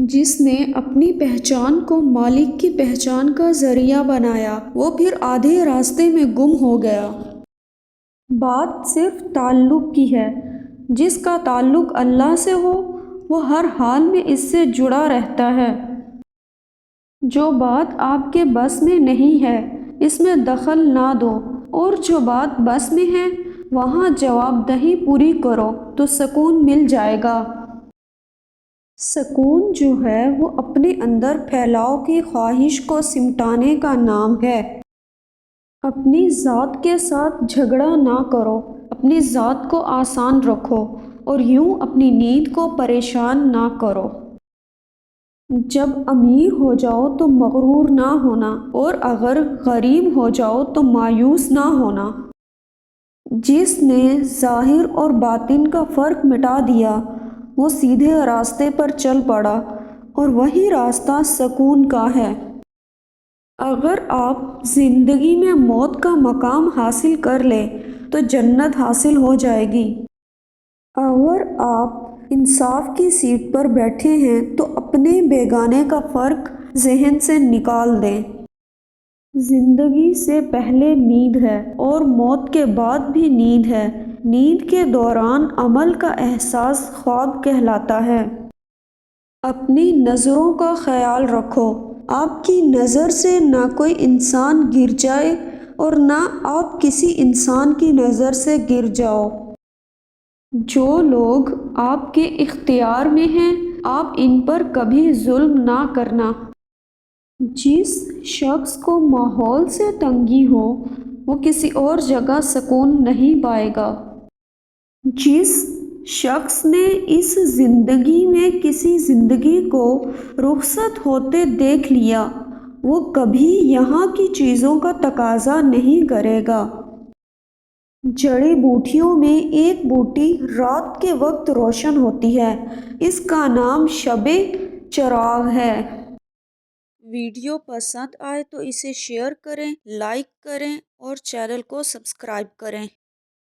جس نے اپنی پہچان کو مالک کی پہچان کا ذریعہ بنایا وہ پھر آدھے راستے میں گم ہو گیا۔ بات صرف تعلق کی ہے۔ جس کا تعلق اللہ سے ہو وہ ہر حال میں اس سے جڑا رہتا ہے۔ جو بات آپ کے بس میں نہیں ہے اس میں دخل نہ دو، اور جو بات بس میں ہے وہاں جواب دہی پوری کرو تو سکون مل جائے گا۔ سکون جو ہے وہ اپنے اندر پھیلاؤ کی خواہش کو سمٹانے کا نام ہے۔ اپنی ذات کے ساتھ جھگڑا نہ کرو، اپنی ذات کو آسان رکھو اور یوں اپنی نیند کو پریشان نہ کرو۔ جب امیر ہو جاؤ تو مغرور نہ ہونا، اور اگر غریب ہو جاؤ تو مایوس نہ ہونا۔ جس نے ظاہر اور باطن کا فرق مٹا دیا وہ سیدھے راستے پر چل پڑا، اور وہی راستہ سکون کا ہے۔ اگر آپ زندگی میں موت کا مقام حاصل کر لیں تو جنت حاصل ہو جائے گی۔ اگر آپ انصاف کی سیٹ پر بیٹھے ہیں تو اپنے بیگانے کا فرق ذہن سے نکال دیں۔ زندگی سے پہلے نیند ہے اور موت کے بعد بھی نیند ہے۔ نیند کے دوران عمل کا احساس خواب کہلاتا ہے۔ اپنی نظروں کا خیال رکھو، آپ کی نظر سے نہ کوئی انسان گر جائے اور نہ آپ کسی انسان کی نظر سے گر جاؤ۔ جو لوگ آپ کے اختیار میں ہیں آپ ان پر کبھی ظلم نہ کرنا۔ جس شخص کو ماحول سے تنگی ہو وہ کسی اور جگہ سکون نہیں پائے گا۔ جس شخص نے اس زندگی میں کسی زندگی کو رخصت ہوتے دیکھ لیا وہ کبھی یہاں کی چیزوں کا تقاضا نہیں کرے گا۔ جڑی بوٹیوں میں ایک بوٹی رات کے وقت روشن ہوتی ہے، اس کا نام شب چراغ ہے۔ ویڈیو پسند آئے تو اسے شیئر کریں، لائک کریں اور چینل کو سبسکرائب کریں۔